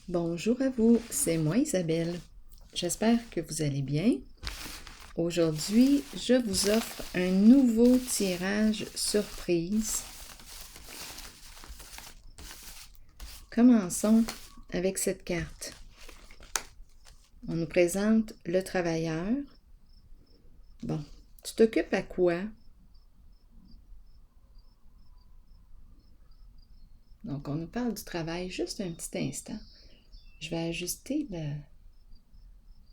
Bonjour à vous, c'est moi Isabelle. J'espère que vous allez bien. Aujourd'hui, je vous offre un nouveau tirage surprise. Commençons avec cette carte. On nous présente le travailleur. Bon, tu t'occupes à quoi? Donc, on nous parle du travail juste un petit instant. Je vais ajuster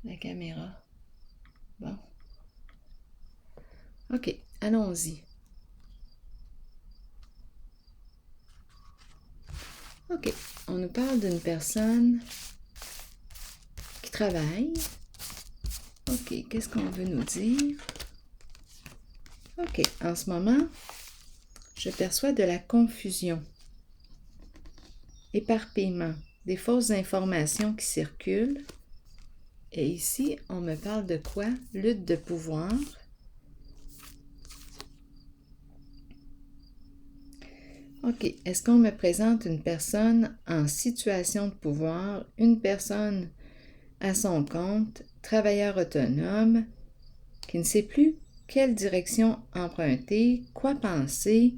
la caméra. Bon. OK, allons-y. OK, on nous parle d'une personne qui travaille. OK, qu'est-ce qu'on veut nous dire? OK, en ce moment, je perçois de la confusion, éparpillement, des fausses informations qui circulent. Et ici, on me parle de quoi? Lutte de pouvoir. OK, est-ce qu'on me présente une personne en situation de pouvoir, une personne à son compte, travailleur autonome, qui ne sait plus quelle direction emprunter, quoi penser?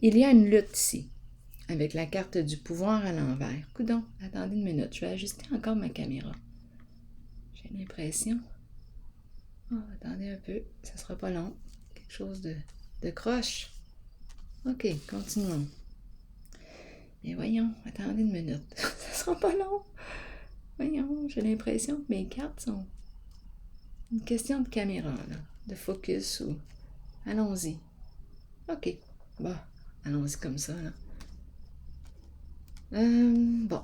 Il y a une lutte ici, avec la carte du pouvoir à l'envers. Coudonc, attendez une minute, je vais ajuster encore ma caméra. J'ai l'impression... Oh, attendez un peu, ça sera pas long. Quelque chose de croche. OK, continuons. Mais voyons, attendez une minute. Ça sera pas long. Voyons, j'ai l'impression que mes cartes sont une question de caméra, là, de focus ou... Allons-y. OK, bon, allons-y comme ça, là. Bon.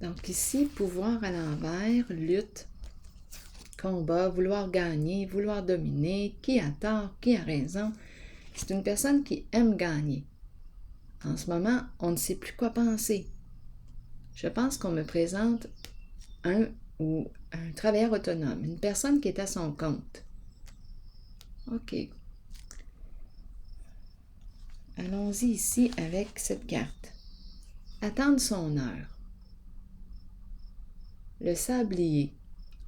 Donc ici, pouvoir à l'envers, lutte, combat, vouloir gagner, vouloir dominer, qui a tort, qui a raison. C'est une personne qui aime gagner. En ce moment, on ne sait plus quoi penser. Je pense qu'on me présente un travailleur autonome, une personne qui est à son compte. OK. Allons-y ici avec cette carte. Attendre son heure. Le sablier.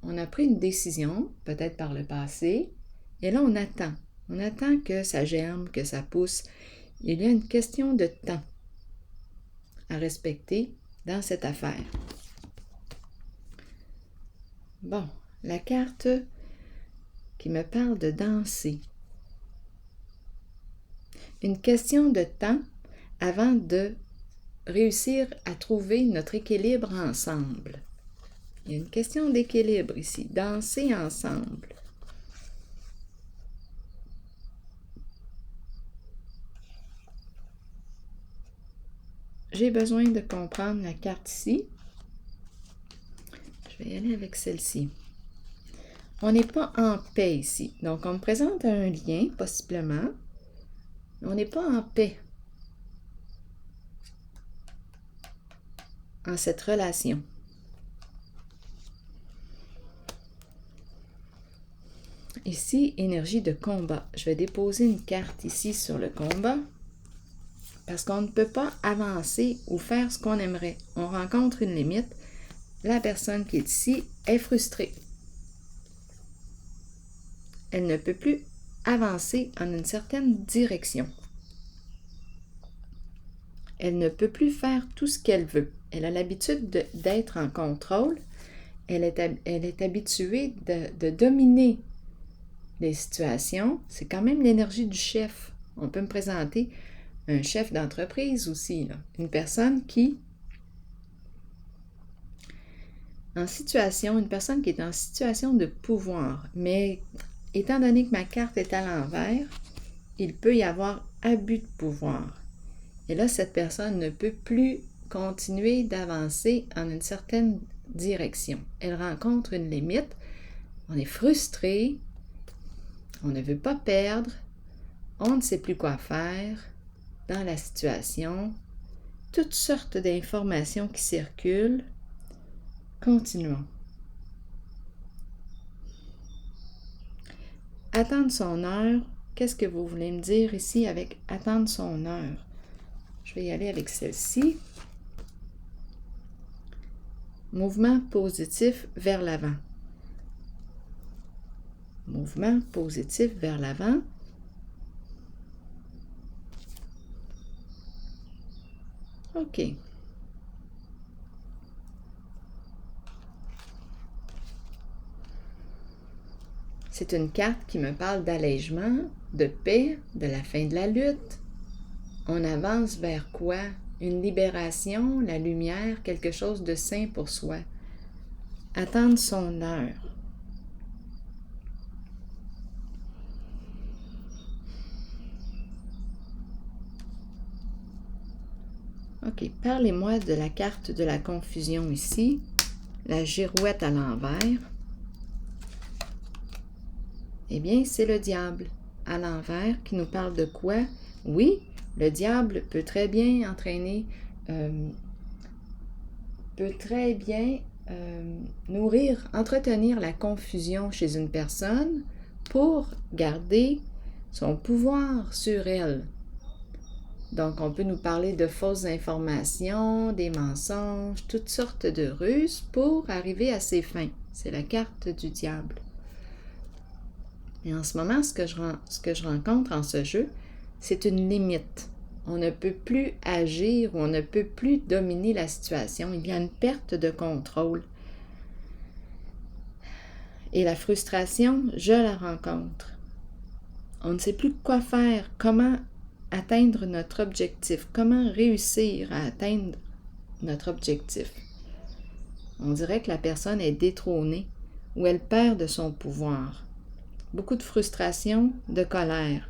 On a pris une décision, peut-être par le passé, et là on attend. On attend que ça germe, que ça pousse. Il y a une question de temps à respecter dans cette affaire. Bon, la carte qui me parle de danser. Une question de temps avant de réussir à trouver notre équilibre ensemble. Il y a une question d'équilibre ici, danser ensemble. J'ai besoin de comprendre la carte ici. Je vais y aller avec celle-ci. On n'est pas en paix ici. Donc, on me présente un lien, possiblement. On n'est pas en paix en cette relation. Ici, énergie de combat. Je vais déposer une carte ici sur le combat parce qu'on ne peut pas avancer ou faire ce qu'on aimerait. On rencontre une limite. La personne qui est ici est frustrée. Elle ne peut plus avancer en une certaine direction. Elle ne peut plus faire tout ce qu'elle veut. Elle a l'habitude d'être en contrôle. Elle est habituée de dominer les situations. C'est quand même l'énergie du chef. On peut me présenter un chef d'entreprise aussi, là. Une personne qui une personne qui est en situation de pouvoir. Mais étant donné que ma carte est à l'envers, il peut y avoir abus de pouvoir. Et là, cette personne ne peut plus continuer d'avancer en une certaine direction. Elle rencontre une limite. On est frustré. On ne veut pas perdre. On ne sait plus quoi faire dans la situation. Toutes sortes d'informations qui circulent. Continuons. Attendre son heure. Qu'est-ce que vous voulez me dire ici avec attendre son heure? Je vais y aller avec celle-ci. Mouvement positif vers l'avant. Mouvement positif vers l'avant. OK. C'est une carte qui me parle d'allègement, de paix, de la fin de la lutte. On avance vers quoi? Une libération, la lumière, quelque chose de sain pour soi. Attendre son heure. OK, parlez-moi de la carte de la confusion ici, la girouette à l'envers. Eh bien, c'est le diable à l'envers qui nous parle de quoi? Oui, le diable peut très bien entraîner, peut très bien nourrir, entretenir la confusion chez une personne pour garder son pouvoir sur elle. Donc, on peut nous parler de fausses informations, des mensonges, toutes sortes de ruses pour arriver à ses fins. C'est la carte du diable. Et en ce moment, ce que je rencontre en ce jeu, c'est une limite. On ne peut plus agir ou on ne peut plus dominer la situation. Il y a une perte de contrôle. Et la frustration, je la rencontre. On ne sait plus quoi faire, comment atteindre notre objectif, comment réussir à atteindre notre objectif. On dirait que la personne est détrônée ou elle perd de son pouvoir. Beaucoup de frustration, de colère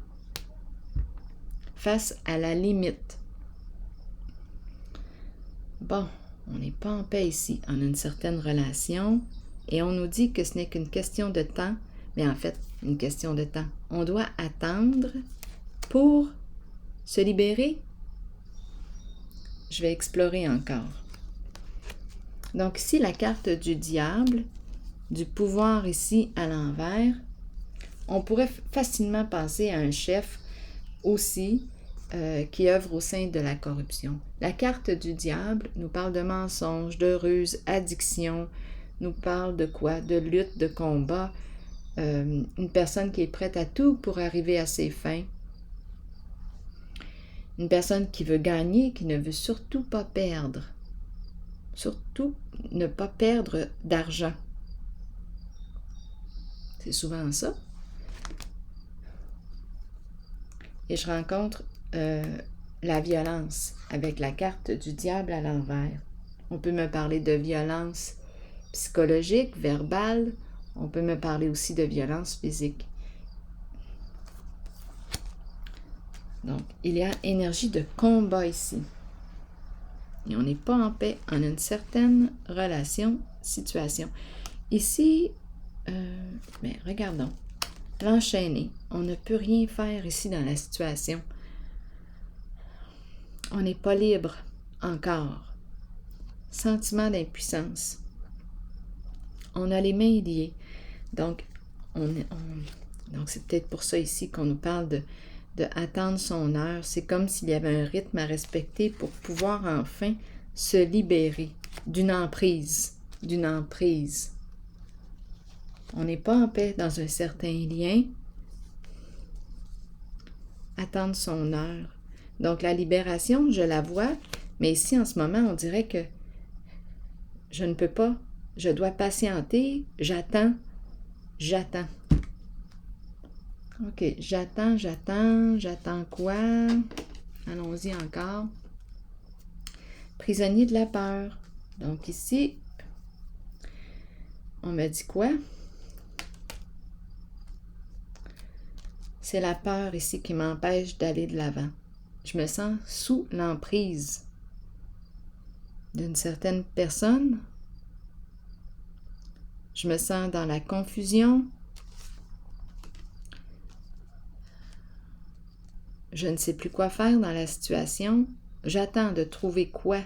face à la limite. Bon, on n'est pas en paix ici. On a une certaine relation et on nous dit que ce n'est qu'une question de temps, mais en fait, une question de temps. On doit attendre pour se libérer. Je vais explorer encore. Donc ici, la carte du diable, du pouvoir ici à l'envers, on pourrait facilement penser à un chef aussi qui œuvre au sein de la corruption. La carte du diable nous parle de mensonges, de ruses, addiction, nous parle de quoi? De lutte, de combat, une personne qui est prête à tout pour arriver à ses fins, une personne qui veut gagner, qui ne veut surtout pas perdre, surtout ne pas perdre d'argent. C'est souvent ça. Et je rencontre la violence avec la carte du diable à l'envers. On peut me parler de violence psychologique, verbale. On peut me parler aussi de violence physique. Donc, il y a énergie de combat ici. Et on n'est pas en paix. On a une certaine relation, situation. Ici, mais regardons. L'enchaîner. On ne peut rien faire ici dans la situation. On n'est pas libre encore. Sentiment d'impuissance. On a les mains liées. Donc, donc c'est peut-être pour ça ici qu'on nous parle de attendre son heure. C'est comme s'il y avait un rythme à respecter pour pouvoir enfin se libérer d'une emprise. On n'est pas en paix dans un certain lien. Attendre son heure. Donc, la libération, je la vois, mais ici, en ce moment, on dirait que je ne peux pas. Je dois patienter. J'attends. OK, j'attends quoi? Allons-y encore. Prisonnier de la peur. Donc, ici, on me dit quoi? C'est la peur ici qui m'empêche d'aller de l'avant. Je me sens sous l'emprise d'une certaine personne. Je me sens dans la confusion. Je ne sais plus quoi faire dans la situation. J'attends de trouver quoi?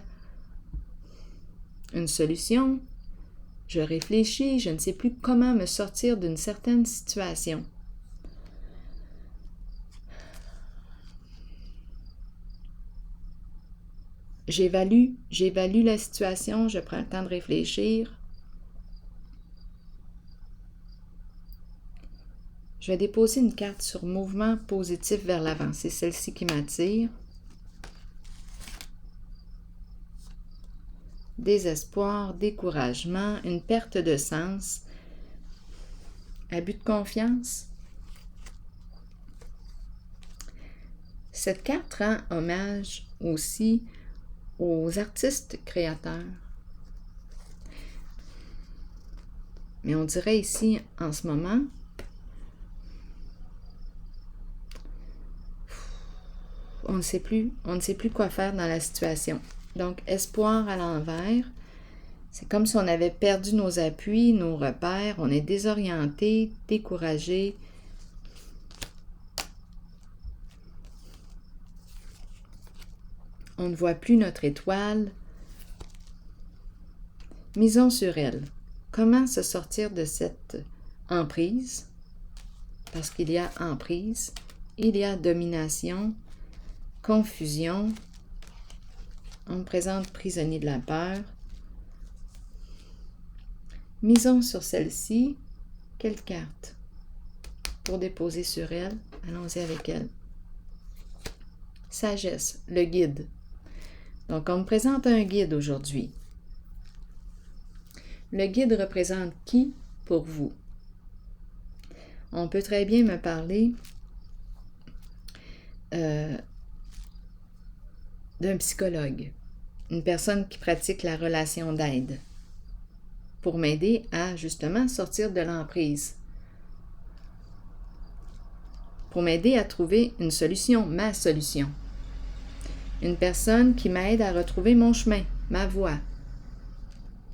Une solution. Je réfléchis. Je ne sais plus comment me sortir d'une certaine situation. j'évalue la situation, je prends le temps de réfléchir. Je vais déposer une carte sur mouvement positif vers l'avant. C'est celle-ci qui m'attire. Désespoir, découragement, une perte de sens, abus de confiance. Cette carte rend hommage aussi aux artistes créateurs. Mais on dirait ici, en ce moment, on ne sait plus quoi faire dans la situation. Donc, espoir à l'envers, c'est comme si on avait perdu nos appuis, nos repères, on est désorienté, découragé. On ne voit plus notre étoile. Misons sur elle. Comment se sortir de cette emprise? Parce qu'il y a emprise, il y a domination, confusion. On me présente prisonnier de la peur. Misons sur celle-ci. Quelle carte? Pour déposer sur elle, allons-y avec elle. Sagesse, le guide. Donc, on me présente un guide aujourd'hui. Le guide représente qui pour vous? On peut très bien me parler d'un psychologue, une personne qui pratique la relation d'aide pour m'aider à justement sortir de l'emprise, pour m'aider à trouver une solution, ma solution. Une personne qui m'aide à retrouver mon chemin, ma voie,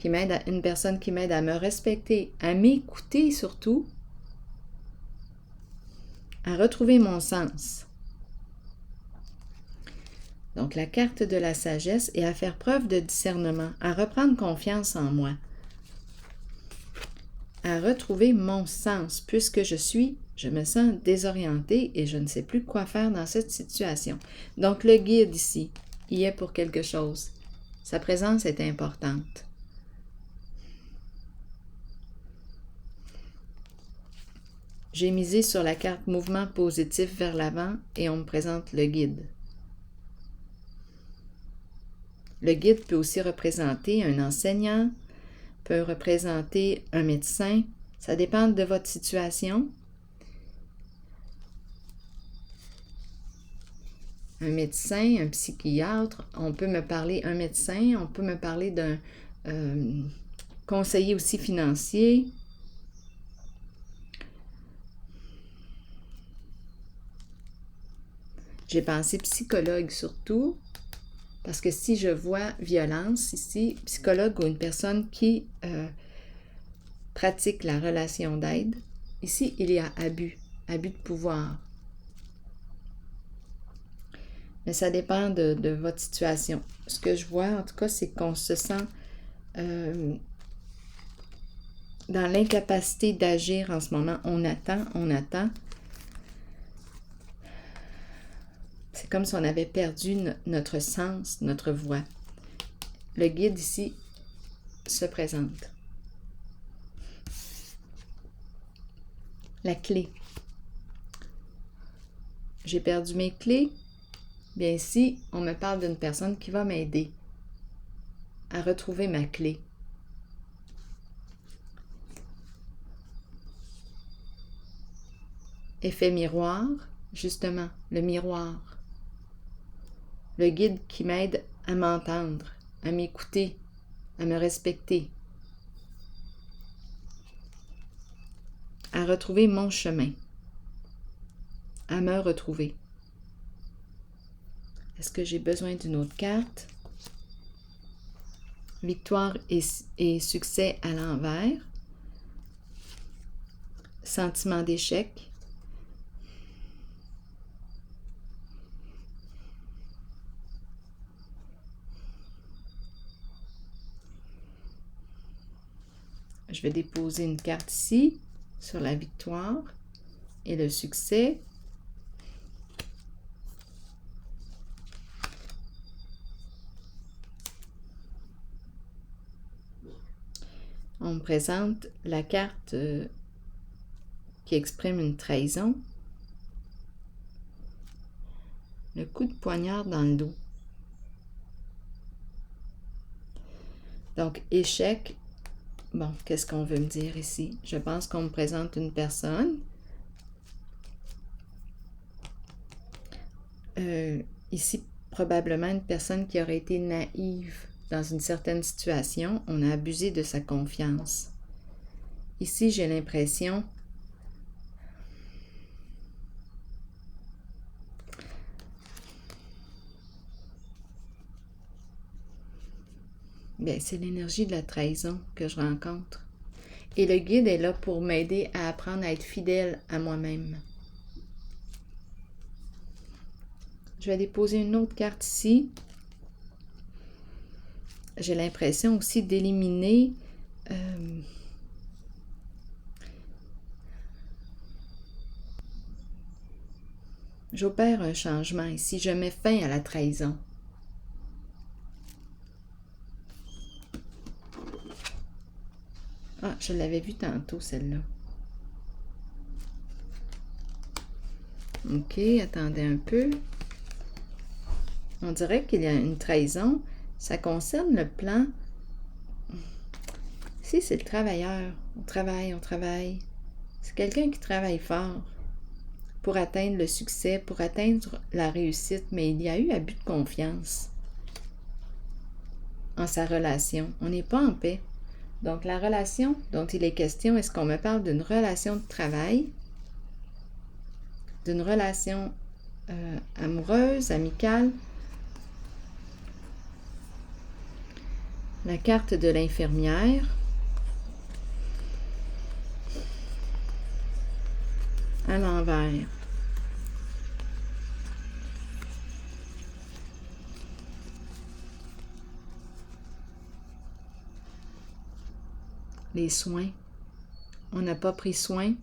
une personne qui m'aide à me respecter, à m'écouter surtout, à retrouver mon sens. Donc, la carte de la sagesse est à faire preuve de discernement, à reprendre confiance en moi, à retrouver mon sens, puisque je me sens désorientée et je ne sais plus quoi faire dans cette situation. Donc, le guide ici, il est pour quelque chose. Sa présence est importante. J'ai misé sur la carte mouvement positif vers l'avant et on me présente le guide. Le guide peut aussi représenter un enseignant, peut représenter un médecin. Ça dépend de votre situation. Un médecin, un psychiatre, on peut me parler, un médecin, on peut me parler d'un conseiller aussi financier. J'ai pensé psychologue surtout, parce que si je vois violence ici, psychologue ou une personne qui pratique la relation d'aide, ici il y a abus de pouvoir. Mais ça dépend de votre situation. Ce que je vois, en tout cas, c'est qu'on se sent dans l'incapacité d'agir en ce moment. On attend. C'est comme si on avait perdu notre sens, notre voix. Le guide ici se présente. La clé. J'ai perdu mes clés. Bien ici, on me parle d'une personne qui va m'aider à retrouver ma clé. Effet miroir, justement, le miroir. Le guide qui m'aide à m'entendre, à m'écouter, à me respecter, à retrouver mon chemin, à me retrouver. Est-ce que j'ai besoin d'une autre carte? Victoire et succès à l'envers. Sentiment d'échec. Je vais déposer une carte ici sur la victoire et le succès. On me présente la carte qui exprime une trahison. Le coup de poignard dans le dos. Donc, échec. Bon, qu'est-ce qu'on veut me dire ici? Je pense qu'on me présente une personne. Ici, probablement une personne qui aurait été naïve dans une certaine situation. On a abusé de sa confiance. Ici, j'ai l'impression bien, c'est l'énergie de la trahison que je rencontre. Et le guide est là pour m'aider à apprendre à être fidèle à moi-même. Je vais déposer une autre carte ici. J'ai l'impression aussi d'éliminer j'opère un changement ici. Je mets fin à la trahison. Ah, je l'avais vu tantôt, celle-là. OK, attendez un peu. On dirait qu'il y a une trahison. Ça concerne le plan. Ici, c'est le travailleur. On travaille. C'est quelqu'un qui travaille fort pour atteindre le succès, pour atteindre la réussite, mais il y a eu abus de confiance en sa relation. On n'est pas en paix. Donc, la relation dont il est question, est-ce qu'on me parle d'une relation de travail, d'une relation amoureuse, amicale? La carte de l'infirmière. À l'envers. Les soins. On n'a pas pris soin.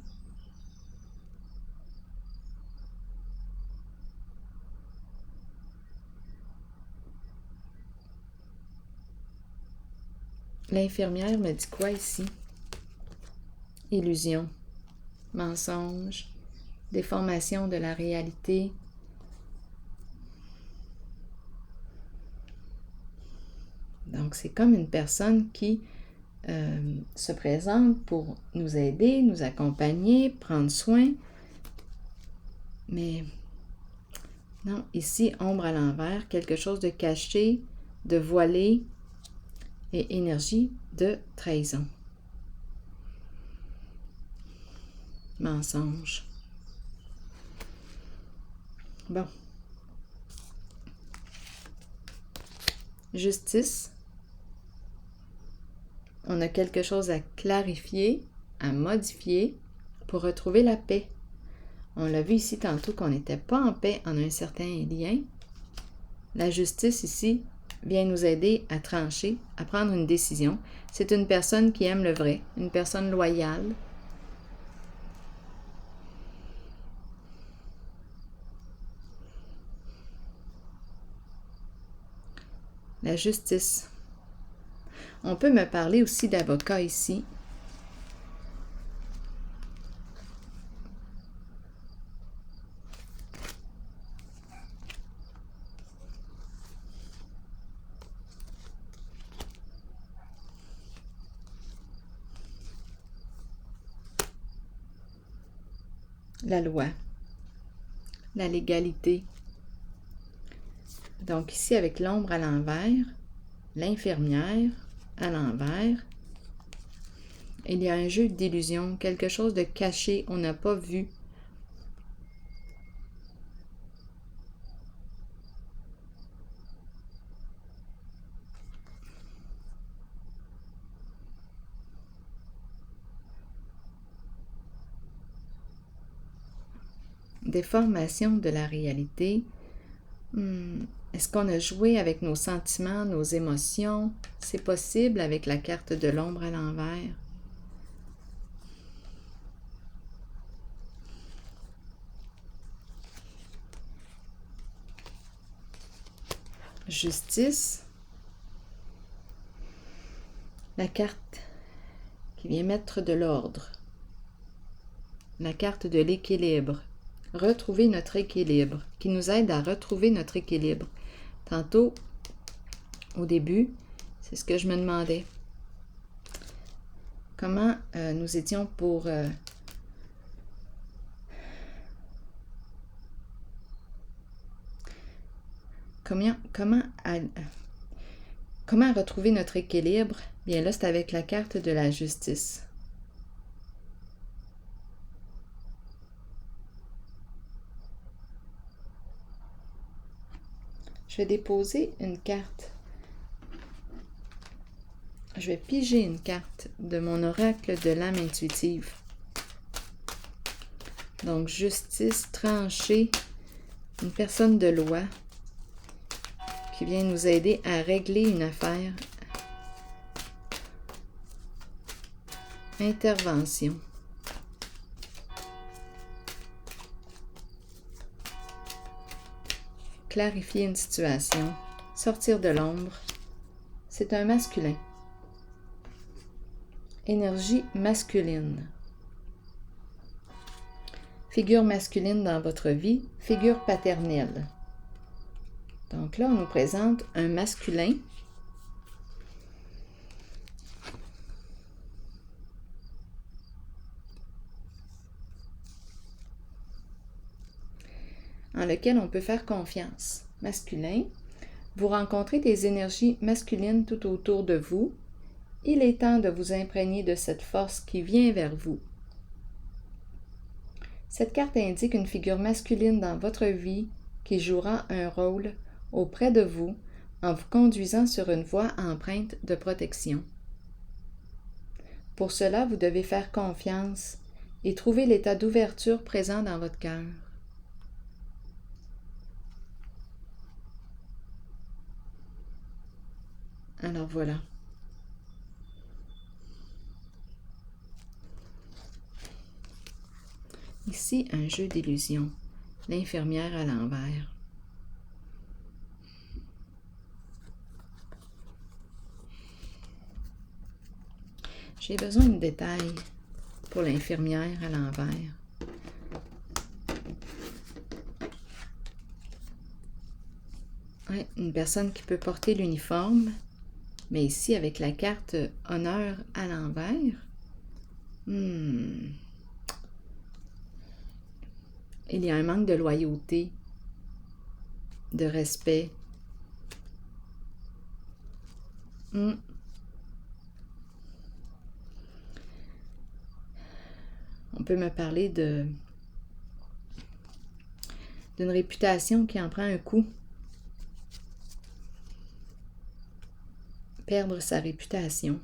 L'infirmière me dit quoi ici? Illusion, mensonge, déformation de la réalité. Donc, c'est comme une personne qui se présente pour nous aider, nous accompagner, prendre soin. Mais non, ici, ombre à l'envers, quelque chose de caché, de voilé et énergie de trahison. Mensonge. Bon. Justice. On a quelque chose à clarifier, à modifier pour retrouver la paix. On l'a vu ici tantôt qu'on n'était pas en paix en un certain lien. La justice ici vient nous aider à trancher, à prendre une décision. C'est une personne qui aime le vrai, une personne loyale. La justice. On peut me parler aussi d'avocat ici. La loi, la légalité. Donc ici, avec l'ombre à l'envers, l'infirmière à l'envers, il y a un jeu d'illusion, quelque chose de caché, on n'a pas vu. Déformation de la réalité. Est-ce qu'on a joué avec nos sentiments, nos émotions? C'est possible avec la carte de l'ombre à l'envers. Justice. La carte qui vient mettre de l'ordre. La carte de l'équilibre. Retrouver notre équilibre, qui nous aide à retrouver notre équilibre. Tantôt, au début, c'est ce que je me demandais. Comment nous étions pour... Comment retrouver notre équilibre? Bien là, c'est avec la carte de la justice. Je vais déposer une carte. Je vais piger une carte de mon oracle de l'âme intuitive. Donc, justice, tranchée, une personne de loi qui vient nous aider à régler une affaire. Intervention. Clarifier une situation. Sortir de l'ombre. C'est un masculin. Énergie masculine. Figure masculine dans votre vie, figure paternelle. Donc là, on nous présente un masculin en lequel on peut faire confiance. Masculin, vous rencontrez des énergies masculines tout autour de vous. Il est temps de vous imprégner de cette force qui vient vers vous. Cette carte indique une figure masculine dans votre vie qui jouera un rôle auprès de vous en vous conduisant sur une voie empreinte de protection. Pour cela, vous devez faire confiance et trouver l'état d'ouverture présent dans votre cœur. Alors voilà. Ici, un jeu d'illusion. L'infirmière à l'envers. J'ai besoin de détails pour l'infirmière à l'envers. Ouais, une personne qui peut porter l'uniforme, mais ici avec la carte honneur à l'envers. Il y a un manque de loyauté, de respect. On peut me parler d'une réputation qui en prend un coup. Perdre sa réputation.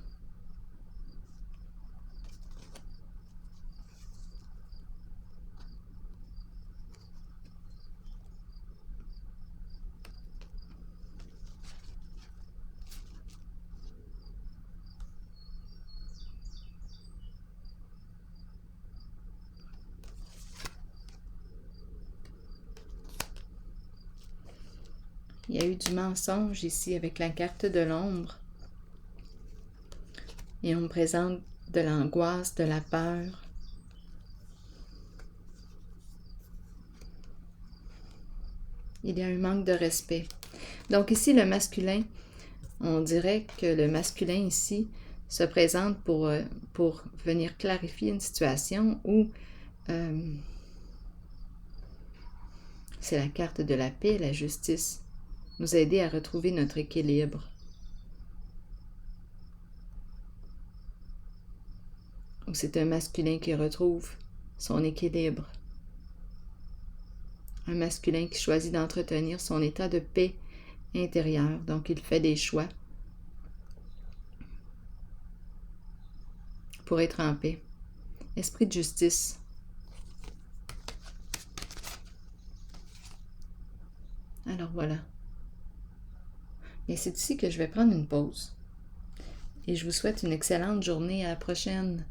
Il y a eu du mensonge ici avec la carte de l'ombre. Et on me présente de l'angoisse, de la peur. Il y a un manque de respect. Donc ici, le masculin, on dirait que le masculin ici se présente pour venir clarifier une situation où c'est la carte de la paix, la justice, nous aider à retrouver notre équilibre. Ou c'est un masculin qui retrouve son équilibre. Un masculin qui choisit d'entretenir son état de paix intérieure. Donc, il fait des choix pour être en paix. Esprit de justice. Alors voilà. Et c'est ici que je vais prendre une pause. Et je vous souhaite une excellente journée. À la prochaine.